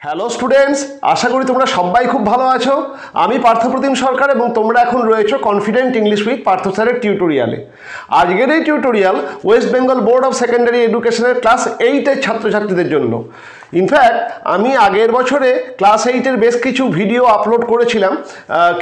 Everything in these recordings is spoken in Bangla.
হ্যালো স্টুডেন্টস, আশা করি তোমরা সবাই খুব ভালো আছো। আমি পার্থপ্রতিম সরকার এবং তোমরা এখন রয়েছো কনফিডেন্ট ইংলিশ উইথ পার্থ স্যারের টিউটোরিয়ালে। আজকের এই tutorial West Bengal board of secondary এডুকেশনের ক্লাস 8-এর ছাত্রছাত্রীদের জন্য। ইনফ্যাক্ট আমি আগের বছরে ক্লাস 8-এর বেশ কিছু ভিডিও আপলোড করেছিলাম,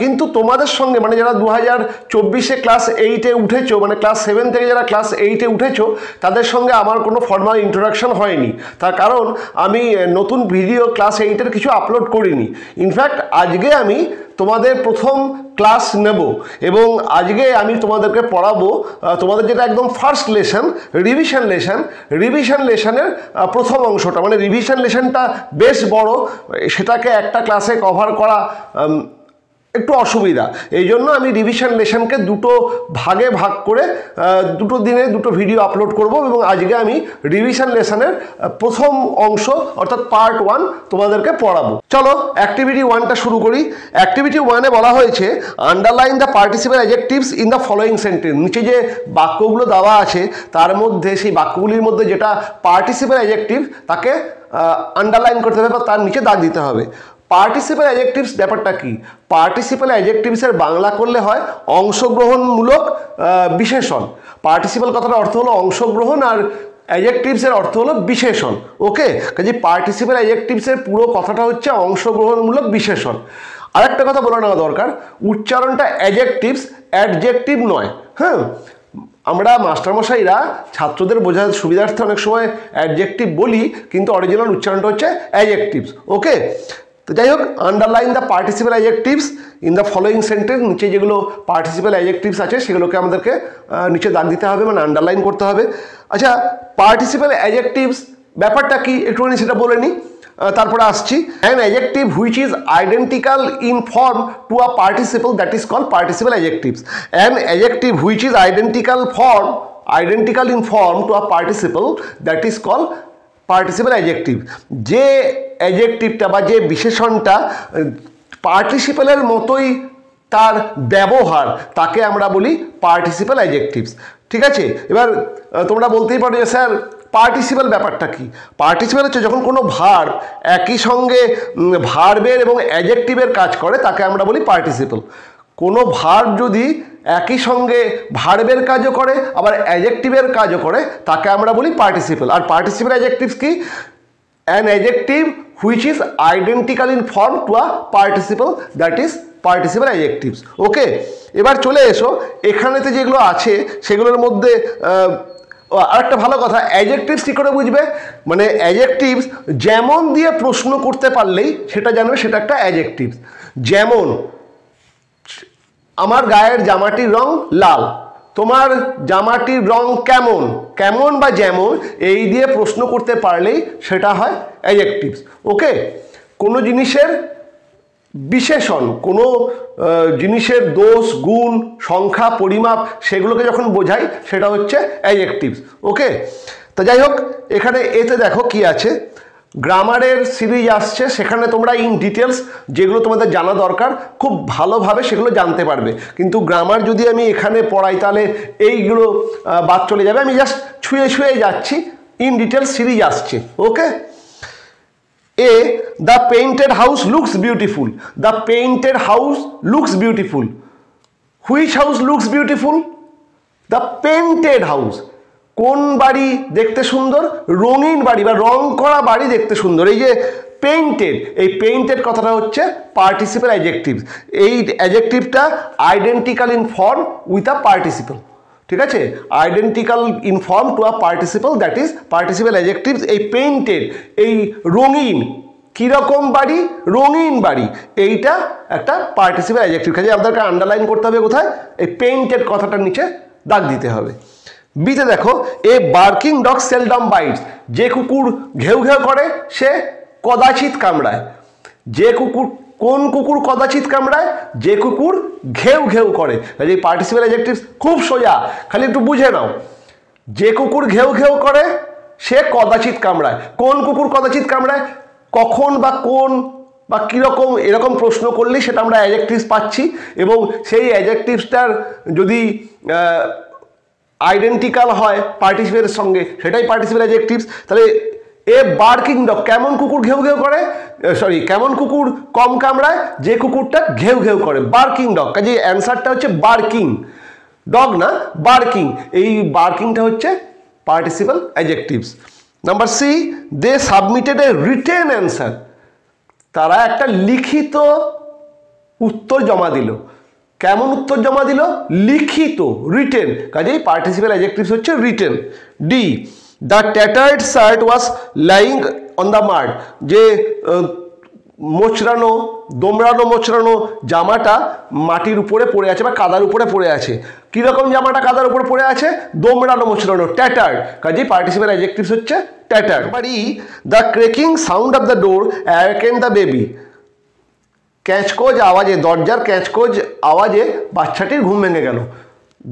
কিন্তু তোমাদের সঙ্গে মানে যারা 2024-এ ক্লাস 8-এ উঠেছো, মানে ক্লাস 7 থেকে যারা ক্লাস 8-এ উঠেছো, তাদের সঙ্গে আমার কোনো ফর্মাল ইন্ট্রোডাকশন হয়নি। তার কারণ আমি নতুন ভিডিও ক্লাস 8-এর কিছু আপলোড করিনি। ইনফ্যাক্ট আজকে আমি তোমাদের প্রথম ক্লাস নেব এবং আজকে আমি তোমাদেরকে পড়াবো তোমাদের যেটা একদম ফার্স্ট লেসন, রিভিশন লেসনের প্রথম অংশটা। মানে রিভিশন লেসনটা বেশ বড়, সেটাকে একটা ক্লাসে কভার করা একটু অসুবিধা। এই জন্য আমি রিভিশন লেসনকে দুটো ভাগে ভাগ করে দুটো দিনে দুটো ভিডিও আপলোড করব এবং আজকে আমি রিভিশন লেসনের প্রথম অংশ অর্থাৎ পার্ট 1 তোমাদেরকে পড়াবো। চলো অ্যাক্টিভিটি 1টা শুরু করি। অ্যাক্টিভিটি 1-এ বলা হয়েছে underline the participle adjectives in the following sentence. নিচে যে বাক্যগুলো দেওয়া আছে তার মধ্যে, সেই বাক্যগুলির মধ্যে যেটা পার্টিসিপেল অ্যাডজেক্টিভ তাকে আন্ডারলাইন করতে হবে বা তার নিচে দাগ দিতে হবে। পার্টিসিপেল অ্যাডজেক্টিভস ব্যাপারটা কি? পার্টিসিপেল অ্যাডজেক্টিভসের বাংলা করলে হয় অংশগ্রহণমূলক বিশেষণ। পার্টিসিপেল কথার অর্থ হলো অংশগ্রহণ আর অ্যাডজেক্টিভসের অর্থ হলো বিশেষণ। ওকে, কাজে পার্টিসিপেল অ্যাডজেক্টিভসের পুরো কথাটা হচ্ছে অংশগ্রহণমূলক বিশেষণ। আরেকটা কথা বলে নেওয়া দরকার, উচ্চারণটা অ্যাডজেক্টিভ নয়। হ্যাঁ, আমরা মাস্টারমশাইরা ছাত্রদের বোঝার সুবিধার্থে অনেক সময় অ্যাডজেক্টিভ বলি, কিন্তু অরিজিনাল উচ্চারণটা হচ্ছে অ্যাডজেক্টিভস। ওকে, তো যাই হোক, underline the participle adjectives in the following sentence. নিচে যেগুলো পার্টিসিপেল অ্যাডজেক্টিভস আছে সেগুলোকে আমাদেরকে নিচে দাগ দিতে হবে, মানে আন্ডারলাইন করতে হবে। আচ্ছা, পার্টিসিপেল অ্যাডজেক্টিভস ব্যাপারটা কি একটুখানি সেটা বলে নিই, তারপরে আসছি। An adjective which is identical in form to a participle that is called participle adjectives. An adjective which is identical in form to a participle that is called participle adjective. যে অ্যাডজেক্টিভটা বা যে বিশেষণটা পার্টিসিপেলের মতোই তার ব্যবহার, তাকে আমরা বলি পার্টিসিপেল অ্যাডজেক্টিভস। ঠিক আছে, এবার তোমরা বলতেই পারো যে স্যার পার্টিসিপেল ব্যাপারটা কি? পার্টিসিপেল হচ্ছে যখন কোনো ভার্ব একই সঙ্গে ভার্বের এবং অ্যাডজেক্টিভের কাজ করে তাকে আমরা বলি পার্টিসিপেল। কোনো ভার্ব যদি একই সঙ্গে ভার্বের কাজও করে আবার অ্যাডজেক্টিভের কাজও করে তাকে আমরা বলি পার্টিসিপেল। আর পার্টিসিপেল অ্যাডজেক্টিভস কি? An adjective which is identical in form to a participle that is participle adjectives. Okay, এবার চলে এসো এখানেতে যেগুলো আছে সেগুলোর মধ্যে আরেকটা ভালো কথা, অ্যাডজেক্টিভস কী করে বুঝবে? মানে অ্যাডজেক্টিভস যেমন দিয়ে প্রশ্ন করতে পারলেই সেটা জানবে সেটা একটা অ্যাডজেক্টিভস। যেমন আমার গায়ের জামাটির রং লাল, তোমার জামাটির রং কেমন, কেমন বা যেমন এই দিয়ে প্রশ্ন করতে পারলেই সেটা হয় অ্যাডজেক্টিভস। ওকে, কোনো জিনিসের বিশেষণ, কোনো জিনিসের দোষ গুণ সংখ্যা পরিমাপ সেগুলোকে যখন বোঝাই সেটা হচ্ছে অ্যাডজেক্টিভস। ওকে, তো যাই হোক, এখানে এতে দেখো কি আছে, গ্রামারের সিরিজ আসছে, সেখানে তোমরা ইন ডিটেলস যেগুলো তোমাদের জানা দরকার খুব ভালোভাবে সেগুলো জানতে পারবে। কিন্তু গ্রামার যদি আমি এখানে পড়াই তাহলে এইগুলো বাদ চলে যাবে। আমি জাস্ট ছুঁয়ে যাচ্ছি, ইন ডিটেলস সিরিজ আসছে। Okay, the painted house looks beautiful. The painted house looks beautiful. Which house looks beautiful? The painted house. কোন বাড়ি দেখতে সুন্দর? রঙিন বাড়ি বা রং করা বাড়ি দেখতে সুন্দর। এই যে পেইন্টেড, এই পেইন্টেড কথাটা হচ্ছে পার্টিসিপেল অ্যাডজেক্টিভ। এই অ্যাডজেক্টিভটা identical in form with a participle. ঠিক আছে, identical in form to a participle that is participle adjectives. এই পেইন্টেড, এই রঙিন, কীরকম বাড়ি? রঙিন বাড়ি, এইটা একটা পার্টিসিপেল অ্যাডজেক্টিভ। কাজে আমাদেরকে আন্ডারলাইন করতে হবে কোথায়? এই পেইন্টেড কথাটার নিচে দাগ দিতে হবে। বিতে দেখো, a barking dog seldom bites. যে কুকুর ঘেউ ঘেউ করে সে কদাচিৎ কামড়ায়। যে কুকুর, কোন কুকুর কদাচিৎ কামড়ায়? যে কুকুর ঘেউ ঘেউ করে। এই পার্টিসিপেল অ্যাডজেক্টিভস খুব সোজা, খালি একটু বুঝে নাও। যে কুকুর ঘেউ ঘেউ করে সে কদাচিৎ কামড়ায়। কোন কুকুর কদাচিৎ কামড়ায়? কখন বা কোন বা কীরকম এরকম প্রশ্ন করলেই সেটা আমরা অ্যাডজেক্টিভস পাচ্ছি, এবং সেই অ্যাডজেক্টিভসটার যদি আইডেন্টিক্যাল হয় পার্টিসিপেলের সঙ্গে সেটাই পার্টিসিপেল অ্যাডজেক্টিভস। তাহলে এ বার্কিং ডগ, কেমন কুকুর ঘেউ ঘেউ করে, সরি কেমন কুকুর কম কামড়ায়, যে কুকুরটা ঘেউ ঘেউ করে, বার্কিং ডগ। কাজে অ্যান্সারটা হচ্ছে বার্কিং, ডগ না বার্কিং। এই বার্কিংটা হচ্ছে participle adjectives. Number C, they submitted a written answer, তারা একটা লিখিত উত্তর জমা দিল। কেমন উত্তর জমা দিল? লিখিত, রিটেন। কাজেই পার্টিসিপাল অ্যাডজেক্টিভস হচ্ছে written. D, the ট্যাটার্ড shirt was lying on the মাড, যে মোচড়ানো মোচড়ানো জামাটা মাটির উপরে পড়ে আছে বা কাদার উপরে পড়ে আছে। কীরকম জামাটা কাদার উপরে পড়ে আছে? দোমড়ানো মোচড়ানো, ট্যাটার্ড। কাজেই পার্টিসিপাল অ্যাডজেক্টিভস হচ্ছে tattered. Number E, the creaking sound of the door awaken the baby, ক্যাঁচকোজ আওয়াজে, দরজার ক্যাঁচকোজ আওয়াজে বাচ্চাটির ঘুম ভেঙে গেল।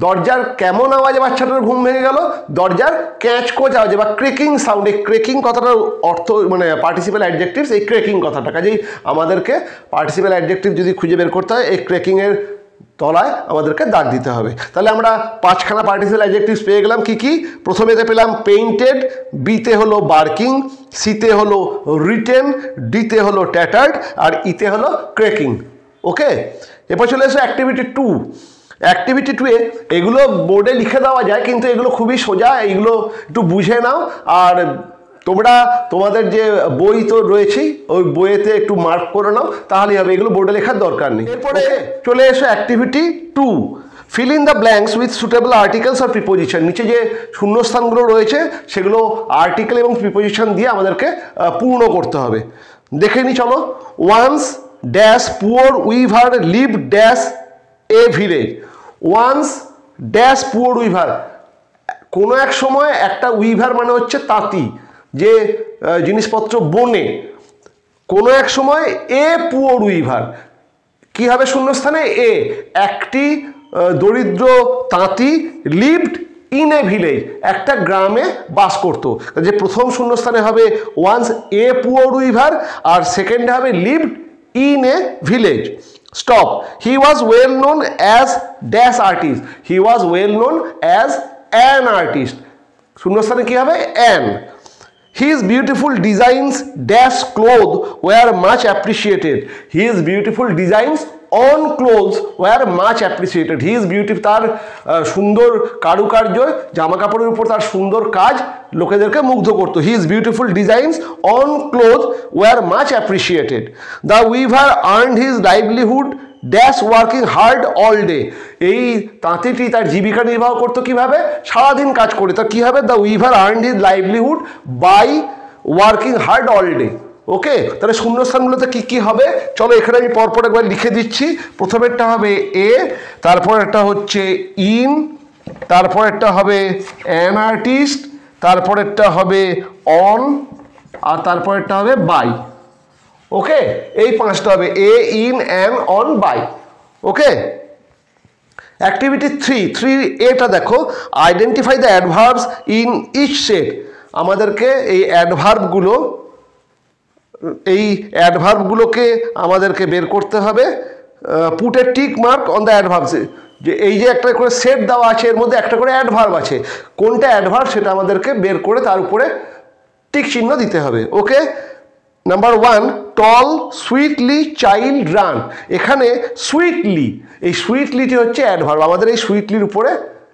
দরজার কেমন আওয়াজে বাচ্চাটার ঘুম ভেঙে গেল? দরজার ক্যাঁচকোজ আওয়াজে বা ক্রেকিং সাউন্ড। এই ক্রেকিং কথাটার অর্থ মানে পার্টিসিপাল অ্যাডজেক্টিভস, এই ক্রেকিং কথাটা। কাজেই আমাদেরকে পার্টিসিপাল অ্যাডজেক্টিভ যদি খুঁজে বের করতে হয় এই ক্রেকিংয়ের তলায় আমাদেরকে দাগ দিতে হবে। তাহলে আমরা 5খানা পার্টিসিপাল অ্যাডজেক্টিভস পেয়ে গেলাম। কি কি? প্রথমেতে পেলাম পেইন্টেড, বিতে হলো বার্কিং, সিতে হলো রিটেন, ডিতে হলো ট্যাটার্ড, আর ইতে হলো ক্রেকিং। ওকে, এরপর চলে এসো অ্যাক্টিভিটি 2। অ্যাক্টিভিটি 2-এ এগুলো বোর্ডে লিখে দেওয়া যায়, কিন্তু এগুলো খুবই সোজা, এইগুলো একটু বুঝে নাও। আর তোমরা তোমাদের যে বই তো রয়েছেই, ওই বইয়েতে একটু মার্ক করে নাও, তাহলেই হবে, এগুলো বোর্ডে লেখার দরকার নেই। এরপরে চলে এসো activity 2, fill in the blanks with suitable articles আর প্রিপোজিশন। নিচে যে শূন্যস্থানগুলো রয়েছে সেগুলো আর্টিকেল এবং প্রিপোজিশন দিয়ে আমাদেরকে পূর্ণ করতে হবে। দেখে নি চলো। Once dash poor weaver live dash a village. Once dash poor weaver, কোনো এক সময় একটা উইভার মানে হচ্ছে তাঁতি, যে জিনিসপত্র বোনে। কোনো এক সময় এ পুয়ার উইভার, কী হবে শূন্যস্থানে? এ, একটি দরিদ্র তাঁতি লিভড ইন এ ভিলেজ, একটা গ্রামে বাস করতো। যে প্রথম শূন্যস্থানে হবে ওয়ান্স এ পুয়ার উইভার, আর সেকেন্ডে হবে lived in a village. Stop, he was well known as dash artist, he was well known as an artist. শূন্যস্থানে কী হবে? An. His beautiful designs dash clothes were much appreciated. His beautiful designs on clothes were much appreciated. His beauty, তার সুন্দর কারুকার্য, জামা কাপড়ের উপর তার সুন্দর কাজ লোকেদেরকে মুগ্ধ করতো। His beautiful designs on clothes were much appreciated. The weaver earned his livelihood dash working hard all day. এই তাঁতিটি তার জীবিকা নির্বাহ করতো কীভাবে? সারাদিন কাজ করে। তা কী হবে? The weaver earned his livelihood by working hard all day. Okay, তাহলে শূন্যস্থানগুলোতে কী কী হবে চলো এখানে আমি পরপর একবার লিখে দিচ্ছি। প্রথমেরটা হবে এ, তারপর একটা হচ্ছে ইন, তারপর একটা হবে অ্যান আর্টিস্ট, তারপরেরটা হবে অন, আর তারপরেরটা হবে বাই। ওকে, এই 5টা হবে a, in, an, on, by. Okay, activity 3 এটা দেখো, identify the adverbs in each set. আমাদেরকে এই অ্যাডভার্বগুলোকে আমাদেরকে বের করতে হবে। Put a tick mark on the adverbs, যে এই যে একটা করে সেট দেওয়া আছে এর মধ্যে একটা করে অ্যাডভার্ব আছে, কোনটা অ্যাডভার্ব সেটা আমাদেরকে বের করে তার উপরে টিক চিহ্ন দিতে হবে। ওকে, নাম্বার 1, টল সুইটলি চাইল্ড রান। এখানে সুইটলি, এই সুইটলিটি হচ্ছে অ্যাডভার্ব, আমাদের এই সুইটলির উপরে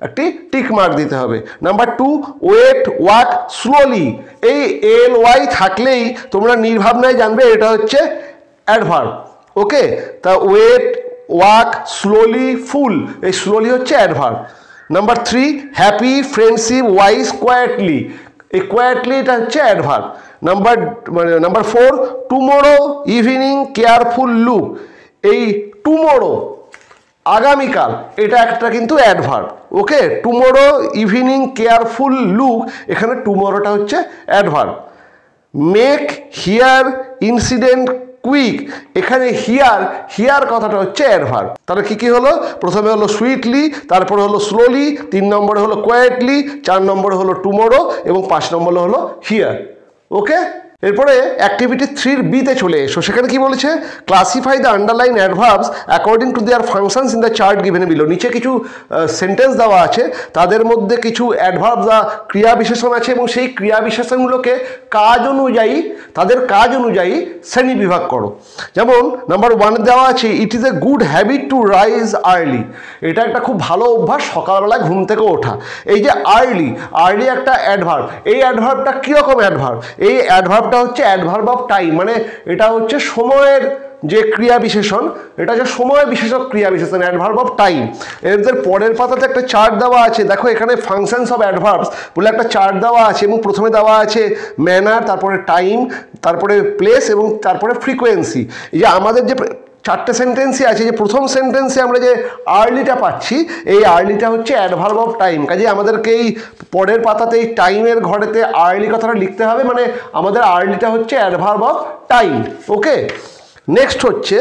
একটি টিক মার্ক দিতে হবে। Number 2, wait walk slowly. এই এল ওয়াই থাকলেই তোমরা নির্ভাবনায় জানবে এটা হচ্ছে অ্যাডভার্ব। ওকে, তা ওয়েট ওয়াক স্লোলি ফুল, এই স্লোলি হচ্ছে adverb. Number 3, happy friendship wise quietly, এই কোয়াইটলি এটা হচ্ছে adverb. Number 4, tomorrow evening careful look. এই টুমোরো আগামীকাল, এটা একটা কিন্তু অ্যাডভার্ব। ওকে, টুমোরো ইভিনিং কেয়ারফুল লুক, এখানে টুমোরোটা হচ্ছে adverb. Make here incident quick, এখানে হিয়ার কথাটা হচ্ছে অ্যাডভার্ব। তাহলে কি কি হলো? প্রথমে হলো সুইটলি, তারপরে হলো স্লোলি, 3 নম্বরে হলো কোয়াইটলি, 4 নম্বরে হলো টুমোরো এবং 5 নম্বরে হলো হিয়ার। ওকে। এরপরে অ্যাক্টিভিটি 3 বিতে চলে এসো। সেখানে কি বলেছে, classify the underline adverbs according to their functions in the chart given below. নিচে কিছু সেন্টেন্স দেওয়া আছে, তাদের মধ্যে কিছু অ্যাডভার্ব বা ক্রিয়া বিশেষণ আছে এবং সেই ক্রিয়া বিশেষণগুলোকে কাজ অনুযায়ী, তাদের কাজ অনুযায়ী শ্রেণী বিভাগ করো। যেমন নাম্বার 1 দেওয়া আছে, it is a good habit to rise early. এটা একটা খুব ভালো অভ্যাস সকালবেলায় ঘুম থেকে ওঠা। এই যে আর্লি, আর্লি একটা অ্যাডভার্ব। এই অ্যাডভার্বটা কীরকম অ্যাডভার্ব? এই অ্যাডভার্বটা হচ্ছে অ্যাডভার্ব অফ টাইম, মানে এটা হচ্ছে সময়ের যে ক্রিয়া বিশেষণ, এটা হচ্ছে সময় বিশেষক ক্রিয়া বিশেষণ, অ্যাডভার্ব অফ টাইম। এদের পরের পাতাতে একটা চার্ট দেওয়া আছে, দেখো এখানে ফাংশনস অফ অ্যাডভার্বস বলে একটা চার্ট দেওয়া আছে এবং প্রথমে দেওয়া আছে ম্যানার, তারপরে টাইম, তারপরে প্লেস এবং তারপরে ফ্রিকোয়েন্সি। এই যে আমাদের যে 4টে সেন্টেন্সই আছে, যে প্রথম সেন্টেন্সে আমরা যে আর্লিটা পাচ্ছি, এই আর্লিটা হচ্ছে অ্যাডভার্ব অফ টাইম। কাজে আমাদেরকে এই পরের পাতাতে এই টাইমের ঘরেতে আর্লি কথাটা লিখতে হবে, মানে আমাদের আর্লিটা হচ্ছে adverb of time. Okay, next হচ্ছে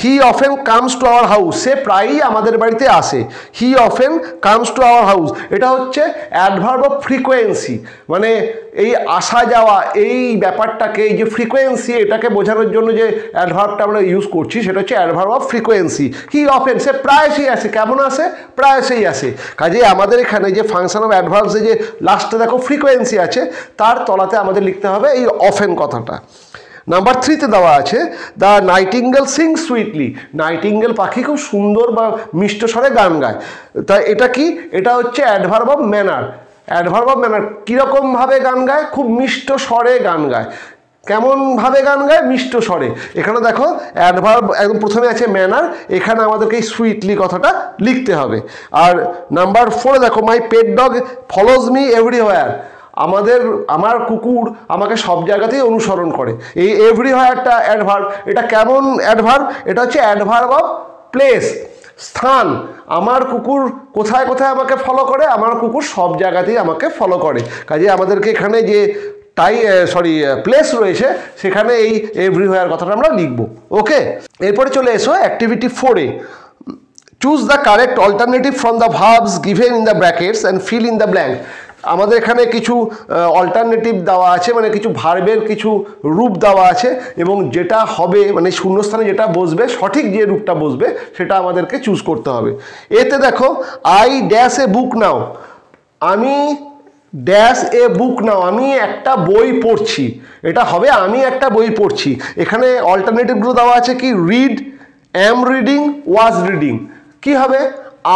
he often comes to our house. সে প্রায়ই আমাদের বাড়িতে আসে। He often comes to our house, এটা হচ্ছে অ্যাডভার্ব অফ ফ্রিকোয়েন্সি, মানে এই আসা যাওয়া এই ব্যাপারটাকে, এই যে ফ্রিকোয়েন্সি, এটাকে বোঝানোর জন্য যে অ্যাডভার্বটা আমরা ইউজ করছি সেটা হচ্ছে adverb of frequency. He often, সে প্রায়শই আসে। কেমন আসে? প্রায়শই আসে। কাজে আমাদের এখানে যে ফাংশন অফ অ্যাডভার্বসে যে লাস্টে দেখো ফ্রিকোয়েন্সি আছে, তার তলাতে আমাদের লিখতে হবে এই অফেন কথাটা। নাম্বার 3তে দেওয়া আছে, the nightingale Singh sweetly. Nightingale পাখি খুব সুন্দর বা মিষ্ট স্বরে গান গায়। তা এটা কি? এটা হচ্ছে adverb of manner. Adverb of manner কীরকমভাবে গান গায়? খুব মিষ্ট স্বরে গান গায়। কেমনভাবে গান গায়? মিষ্ট স্বরে। এখানে দেখো অ্যাডভার্ব একদম প্রথমে আছে ম্যানার, এখানে আমাদেরকে এই সুইটলি কথাটা লিখতে হবে। আর নাম্বার 4 দেখো, my pet dog follows me everywhere. আমার কুকুর আমাকে সব জায়গাতেই অনুসরণ করে। এই এভরিওয়্যারটা অ্যাডভার্ব। এটা কেমন অ্যাডভার্ব? এটা হচ্ছে অ্যাডভার্ব অফ প্লেস, স্থান। আমার কুকুর কোথায় কোথায় আমাকে ফলো করে? আমার কুকুর সব জায়গাতেই আমাকে ফলো করে। কাজে আমাদেরকে এখানে যে প্লেস রয়েছে সেখানে এই এভরিওয়্যার কথাটা আমরা লিখব। ওকে, এরপরে চলে এসো অ্যাক্টিভিটি 4-এ। Choose the correct alternative from the verbs given in the brackets and fill in the blank. আমাদের এখানে কিছু অল্টারনেটিভ দেওয়া আছে, মানে কিছু ভার্বের কিছু রূপ দেওয়া আছে এবং যেটা হবে, মানে শূন্যস্থানে যেটা বসবে, সঠিক যে রূপটা বসবে সেটা আমাদেরকে চুজ করতে হবে। এতে দেখো, আই ড্যাশ এ বুক নাও। আমি ড্যাশ এ বুক নাও, আমি একটা বই পড়ছি। এটা হবে আমি একটা বই পড়ছি। এখানে অল্টারনেটিভগুলো দেওয়া আছে কি? Read, am reading, was reading. কি হবে?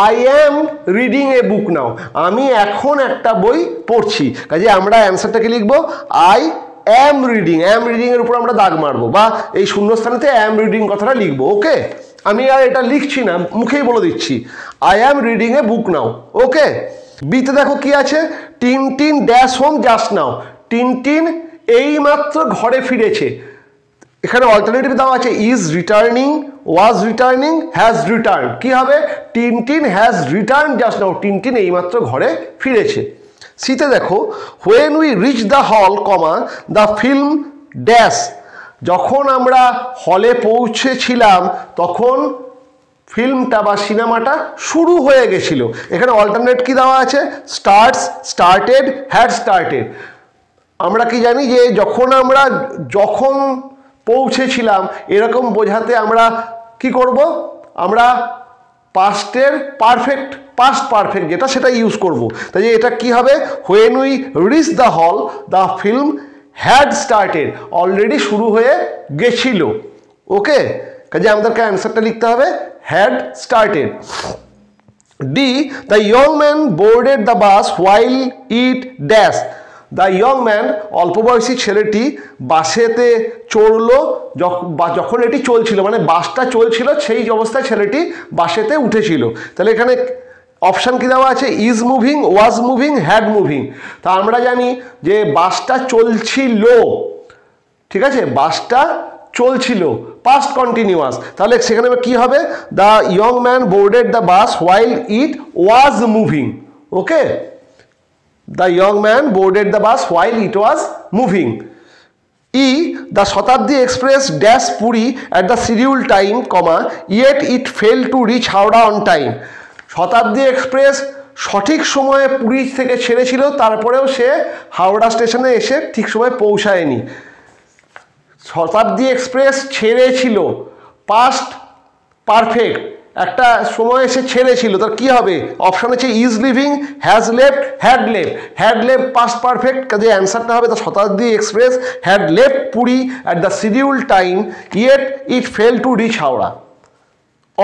আই অ্যাম রিডিং এ বুক নাও, আমি এখন একটা বই পড়ছি। কাজে আমরা অ্যান্সারটাকে লিখবো আই অ্যাম রিডিং। অ্যাম রিডিংয়ের উপর আমরা দাগ মারবো বা এই শূন্যস্থানেতে অ্যাম রিডিং কথাটা লিখবো। ওকে, আমি আর এটা লিখছি না, মুখেই বলে দিচ্ছি আই অ্যাম রিডিং এ বুক নাও। ওকে, বিতে দেখো কি আছে, Tintin dash home just now. Tintin এইমাত্র ঘরে ফিরেছে। এখানে অল্টারনেটিভ দেওয়া আছে is returning, was returning, has return. কি হবে? Tintin has return just now. Tintin এইমাত্র ঘরে ফিরেছে। সিতে দেখো, when we reach the hall comma the film dash. যখন আমরা হলে পৌঁছেছিলাম তখন ফিল্মটা বা সিনেমাটা শুরু হয়ে গেছিল। এখানে অল্টারনেট কি দেওয়া আছে? Starts, started, had started. আমরা কি জানি যে যখন পৌঁছেছিলাম এরকম বোঝাতে আমরা কি করব? আমরা পাস্টের পাস্ট পারফেক্ট যেটা, সেটা ইউজ করব। তাই এটা কি হবে? When we reach the hall the film had started, already শুরু হয়ে গেছিল। ওকে, কাজে আমাদেরকে অ্যান্সারটা লিখতে হবে had started. D, the young man boarded the bus while it dash. The young man, অল্প বয়সী ছেলেটি বাসেতে চড়লো যখন এটি চলছিল, মানে বাসটা চলছিল সেই অবস্থায় ছেলেটি বাসেতে উঠেছিল। তাহলে এখানে অপশান কি দেওয়া আছে? Is moving, was moving, had moving. তা আমরা জানি যে বাসটা চলছিল, ঠিক আছে, বাসটা চলছিল, পাস্ট কন্টিনিউয়াস। তাহলে সেখানে কি হবে? The young man boarded the bus while it was moving. Okay, the young man boarded the bus while it was moving. E, the Shatabdi Express dash Puri at the scheduled time, yet it failed to reach Howrah on time. Shatabdi express সঠিক সময়ে পুরী থেকে ছেড়েছিল, তারপরেও সে হাওড়া স্টেশনে এসে ঠিক সময় পৌঁছায়নি। শতাব্দী এক্সপ্রেস ছেড়েছিল, পাস্ট পারফেক্ট, একটা সময় এসে ছেড়েছিল, তার কি হবে? অপশন হচ্ছে is living, has left, had left. Had left past perfect, কাজে অ্যান্সারটা হবে the Shatabdi express had left Puri at the schedule time yet it fail to reach Howrah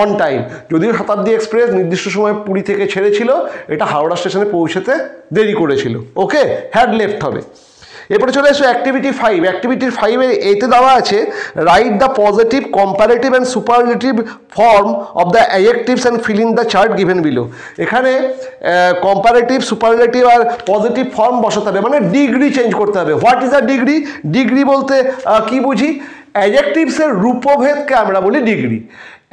on time. যদিও শতাব্দী এক্সপ্রেস নির্দিষ্ট সময় পুরী থেকে ছেড়েছিল, এটা হাওড়া স্টেশনে পৌঁছতে দেরি করেছিল। ওকে, হ্যাড লেফট হবে। এরপরে চলে এসো অ্যাক্টিভিটি 5। অ্যাক্টিভিটি 5-এর এতে দেওয়া আছে write the positive, comparative and superlative form of the adjectives and fill in the chart given below. এখানে কম্পারেটিভ, সুপারলেটিভ আর পজিটিভ ফর্ম বসাতে হবে, মানে ডিগ্রি চেঞ্জ করতে হবে। What is the degree? Degree বলতে কি বুঝি? অ্যাডজেক্টিভসের রূপভেদকে আমরা বলি ডিগ্রি।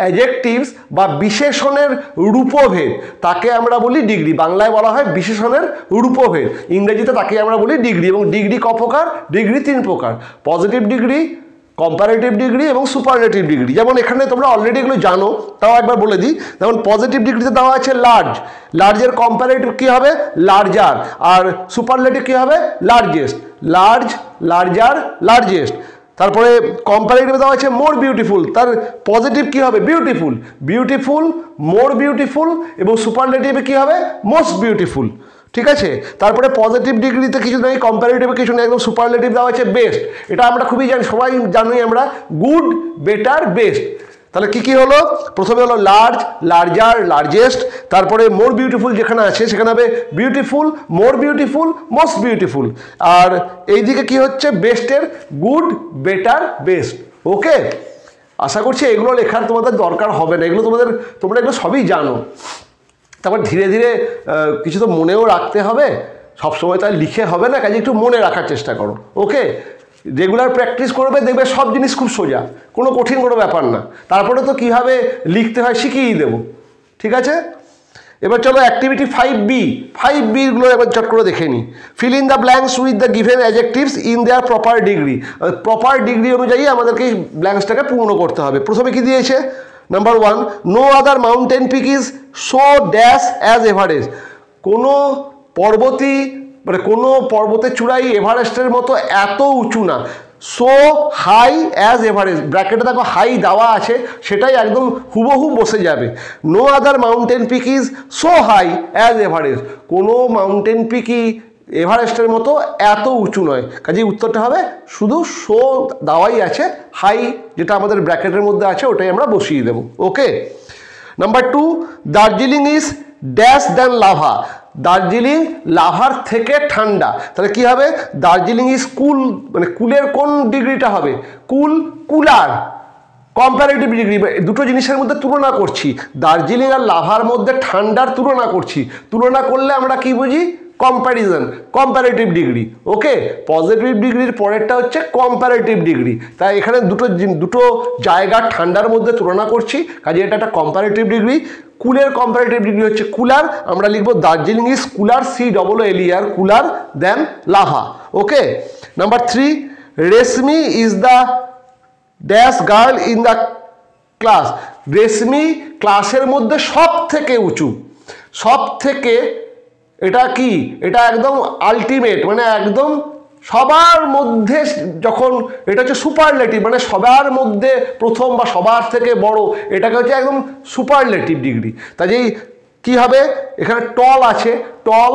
অ্যাডজেক্টিভস বা বিশেষণের রূপভেদ তাকে আমরা বলি ডিগ্রি। বাংলায় বলা হয় বিশেষণের রূপভেদ, ইংরেজিতে তাকে আমরা বলি ডিগ্রি। এবং ডিগ্রি ক প্রকার? ডিগ্রি 3 প্রকার, পজিটিভ ডিগ্রি, কম্পারেটিভ ডিগ্রি এবং সুপারলেটিভ ডিগ্রি। যেমন এখানে তোমরা অলরেডি এগুলো জানো, তাও একবার বলে দিই। যেমন পজিটিভ ডিগ্রিতে দেওয়া আছে লার্জ, লার্জের কম্পারেটিভ কী হবে? লার্জার। আর সুপারলেটিভ কী হবে? লার্জেস্ট। Large, larger, largest. তারপরে কম্পারেটিভ দেওয়া আছে মোর বিউটিফুল, তার পজিটিভ কী হবে? Beautiful, beautiful, more beautiful. এবং সুপারলেটিভে কী হবে? Most beautiful. ঠিক আছে, তারপরে পজিটিভ ডিগ্রিতে কিছু নেই, কম্পারেটিভে কিছু নেই, একদম সুপারলেটিভ দেওয়া আছে বেস্ট। এটা আমরা খুবই জানি, সবাই জানি আমরা, গুড, বেটার, বেস্ট। তাহলে কি কি হলো? প্রথমে হলো লার্জ, লার্জার, লার্জেস্ট। তারপরে মোর বিউটিফুল যেখানে আছে সেখানে হবে beautiful, more beautiful, most beautiful. আর এইদিকে কি হচ্ছে? বেস্টের গুড, বেটার, বেস্ট। ওকে, আশা করছি এগুলো লেখার তোমাদের দরকার হবে না, এগুলো তোমরা এগুলো সবই জানো। তারপর ধীরে ধীরে কিছু তো মনেও রাখতে হবে, সবসময় তাই লিখে হবে না, কাজে একটু মনে রাখার চেষ্টা করো। ওকে, রেগুলার প্র্যাকটিস করবে, দেখবে সব জিনিস খুব সোজা, কোনো কঠিন কোনো ব্যাপার না। তারপরে তো কীভাবে লিখতে হয় শিখিয়ে দেবো। ঠিক আছে, এবার চলো অ্যাক্টিভিটি 5B। 5Bগুলো এবার চট করে দেখে নিই। Fill in the blanks with the given adjectives in their proper degree. Proper degree অনুযায়ী আমাদেরকে এই ব্ল্যাঙ্কসটাকে পূর্ণ করতে হবে। প্রথমে কি দিয়েছে? Number 1, no other mountain peak is so dash as Everest. কোনো পর্বতই মানে কোনো পর্বতের চূড়াই এভারেস্টের মতো এত উঁচু না। সো হাই অ্যাজ এভারেস্ট, ব্র্যাকেটে দেখো হাই দেওয়া আছে, সেটাই একদম হুবহু বসে যাবে। No other mountain peak is so high as Everest, কোনো মাউন্টেন পিকই এভারেস্টের মতো এত উঁচু নয়। কাজেই উত্তরটা হবে শুধু সো দেওয়াই আছে, হাই যেটা আমাদের ব্র্যাকেটের মধ্যে আছে ওটাই আমরা বসিয়ে দেবো। Okay, number 2, Darjeeling is dash than Lava. Darjeeling লাভার থেকে ঠান্ডা। তাহলে কি হবে? দার্জিলিং ইজ কুল, মানে কুলের কোন ডিগ্রিটা হবে? কুল, কুলার, কম্পারেটিভ ডিগ্রি। দুটো জিনিসের মধ্যে তুলনা করছি, দার্জিলিং আর লাভার মধ্যে ঠান্ডার তুলনা করছি। তুলনা করলে আমরা কি বুঝি? Comparison, comparative degree. Okay, positive ডিগ্রির পরেরটা হচ্ছে কম্পারেটিভ ডিগ্রি। তাই এখানে দুটো জায়গার ঠান্ডার মধ্যে তুলনা করছি, কাজে এটা একটা কম্পারেটিভ ডিগ্রি। কুলের কম্পারেটিভ ডিগ্রি হচ্ছে কুলার, আমরা লিখব Darjeeling is cooler, COOLER, cooler than Lava. Okay, number 3, Reshmi is the dash girl in the class. Reshmi ক্লাসের মধ্যে সব থেকে উঁচু, সব থেকে, এটা কি? এটা একদম আলটিমেট, মানে একদম সবার মধ্যে, যখন এটা হচ্ছে সুপারলেটিভ, মানে সবার মধ্যে প্রথম বা সবার থেকে বড়, এটাকে হচ্ছে একদম সুপারলেটিভ ডিগ্রি। কাজেই কি হবে? এখানে টল আছে, টল,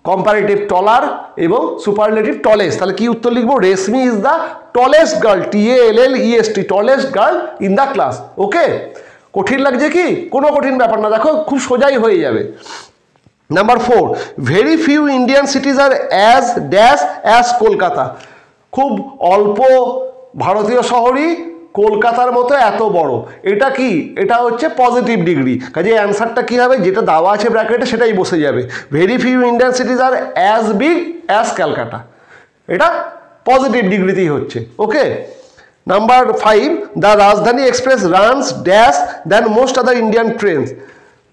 কম্পারেটিভ টলার এবং সুপারলেটিভ টলেস্ট। তাহলে কি উত্তর লিখবো? Reshmi is the tallest girl, TALLEST, tallest girl in the class. Okay, কঠিন লাগছে কি? কোনো কঠিন ব্যাপার না, দেখো খুব সোজাই হয়ে যাবে। Number 4, very few Indian cities are as dash as Kolkata. খুব অল্প ভারতীয় শহরই কলকাতার মতো এত বড়। এটা কি? এটা হচ্ছে পজিটিভ ডিগ্রি। কাজে অ্যান্সারটা কী হবে? যেটা দেওয়া আছে ব্র্যাকেটে সেটাই বসে যাবে। Very few Indian cities are as big as Calcutta, এটা পজিটিভ ডিগ্রিতেই হচ্ছে। ওকে, নাম্বার 5, দ্য রাজধানী express runs dash than most other Indian trains.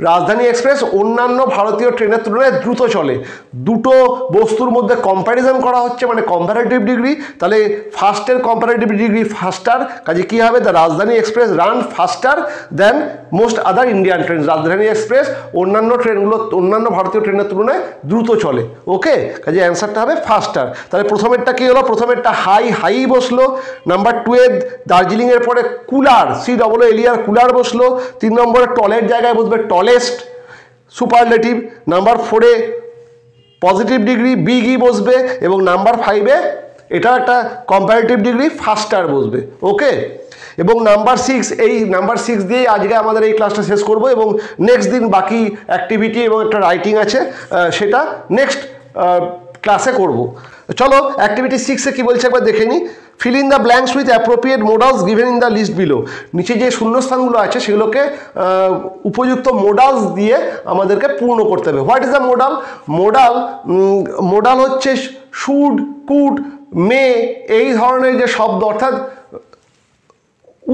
রাজধানী এক্সপ্রেস অন্যান্য ভারতীয় ট্রেনের তুলনায় দ্রুত চলে। দুটো বস্তুর মধ্যে কম্প্যারিজন করা হচ্ছে, মানে কম্পারেটিভ ডিগ্রি, তাহলে ফার্স্টের কম্পারেটিভ ডিগ্রি ফাস্টার, কাজে কী হবে, দ্য রাজধানী এক্সপ্রেস রান ফাস্টার দেন মোস্ট আদার ইন্ডিয়ান ট্রেন। রাজধানী এক্সপ্রেস অন্যান্য ট্রেনগুলো, অন্যান্য ভারতীয় ট্রেনের তুলনায় দ্রুত চলে। ওকে, কাজে অ্যান্সারটা হবে ফাস্টার। তাহলে প্রথমেরটা কী হলো, প্রথমেরটা হাই বসলো। নাম্বার 2 দার্জিলিংয়ের পরে কুলার, COOLR কুলার বসলো। 3 নম্বরে টলের জায়গায় বসবে tallest, superlative. Number 4 positive degree বিগই বসবে, এবং নাম্বার 5 এটা একটা কম্পারেটিভ ডিগ্রি ফাস্টার বসবে। ওকে, এবং নাম্বার 6, এই নাম্বার 6 দিয়েই আজকে আমাদের এই ক্লাসটা শেষ করব, এবং নেক্সট দিন বাকি অ্যাক্টিভিটি এবং একটা রাইটিং আছে, সেটা নেক্সট ক্লাসে করব। চলো অ্যাক্টিভিটি 6-এ কী বলছে একবার দেখে নিই। Fill in the blanks with appropriate modals given in the list below. নিচে যে শূন্যস্থানগুলো আছে সেগুলোকে উপযুক্ত মোডালস দিয়ে আমাদেরকে পূর্ণ করতে হবে। What is the modal? Modal হচ্ছে শুড, কুড, মে, এই ধরনের যে শব্দ, অর্থাৎ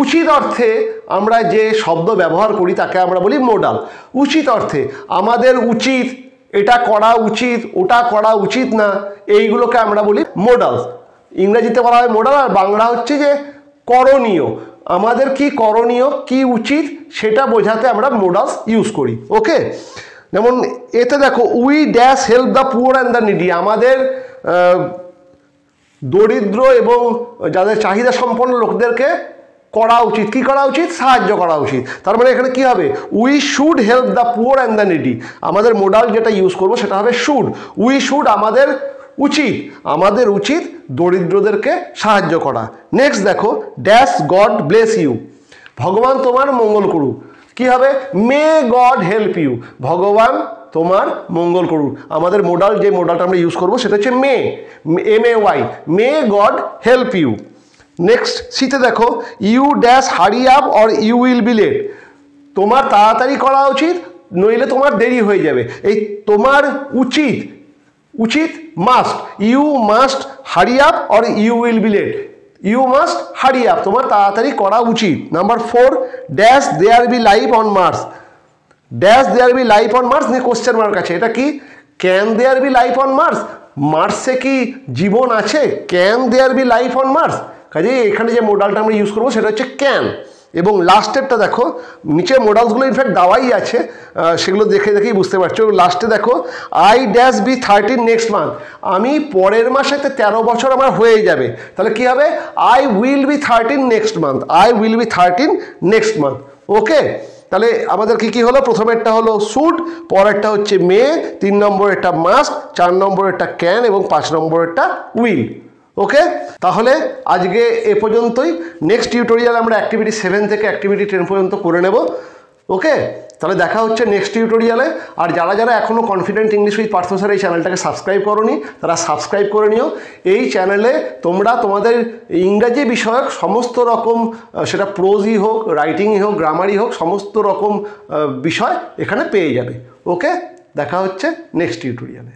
উচিত অর্থে আমরা যে শব্দ ব্যবহার করি তাকে আমরা বলি মোডাল। উচিত অর্থে আমাদের উচিত, এটা করা উচিত, ওটা করা উচিত না, এইগুলোকে আমরা বলি মোডালস। ইংরেজিতে বলা হয় মোডাল, আর বাংলা হচ্ছে যে করণীয়। আমাদের কি করণীয়, কি উচিত, সেটা বোঝাতে আমরা মোডালস ইউজ করি। ওকে, যেমন এতে দেখো, we dash help the poor and the needy. আমাদের দরিদ্র এবং যাদের চাহিদা সম্পন্ন লোকদেরকে করা উচিত, কি করা উচিত, সাহায্য করা উচিত। তার মানে এখানে কি হবে, we should help the poor and the needy. আমাদের মোডাল যেটা ইউজ করব সেটা হবে শুড। উই শুড আমাদের উচিত দরিদ্রদেরকে সাহায্য করা। নেক্সট দেখো, ড্যাশ গড ব্লেস ইউ, ভগবান তোমার মঙ্গল করুক। কি হবে, মে গড হেল্প ইউ, ভগবান তোমার মঙ্গল করুক। আমাদের মোডাল, যে মোডালটা আমরা ইউজ করবো সেটা হচ্ছে may, MAY, may God help you. Next সিতে দেখো, you dash hurry up or you will be late, তোমার তাড়াতাড়ি করা উচিত নইলে তোমার দেরি হয়ে যাবে। এই তোমার উচিত must, you must hurry up or you will be late, you must hurry up, তোমার তাড়াতাড়ি করা উচিত। Number 4, dash there be life on Mars, dash there be life on Mars নিয়ে কোশ্চেন মার্ক আছে। এটা কি, can there be life on Mars, মার্সে কি জীবন আছে, can there be life on Mars. কাজে এখানে যে মোডালটা আমরা ইউজ করবো সেটা হচ্ছে ক্যান। এবং লাস্টেরটা দেখো, নিচে মোডালসগুলো ইনফ্যাক্ট দেওয়াই আছে, সেগুলো দেখেই বুঝতে পারছো। লাস্টে দেখো, I dash be 13 next month, আমি পরের মাসেতে 13 বছর আমার হয়ে যাবে। তাহলে কি হবে, I will be 13 next month, I will be 13 next month. Okay, তাহলে আমাদের কি হলো, প্রথমেরটা হলো শুড, পরেরটা হচ্ছে মে, 3 নম্বরেরটা মাস্ট, 4 নম্বরেরটা ক্যান, এবং 5 নম্বরেরটা উইল। ওকে, তাহলে আজকে এ পর্যন্তই। নেক্সট টিউটোরিয়াল আমরা অ্যাক্টিভিটি 7 থেকে অ্যাক্টিভিটি 10 পর্যন্ত করে নেব। ওকে, তাহলে দেখা হচ্ছে নেক্সট টিউটোরিয়ালে। আর যারা এখনও confident English with Partha sir এই চ্যানেলটাকে সাবস্ক্রাইব করোনি, তারা সাবস্ক্রাইব করে নিও। এই চ্যানেলে তোমরা তোমাদের ইংরাজি বিষয়ক সমস্ত রকম, সেটা প্রোজই হোক, রাইটিংই হোক, গ্রামারই হোক, সমস্ত রকম বিষয় এখানে পেয়ে যাবে। ওকে, দেখা হচ্ছে নেক্সট টিউটোরিয়ালে।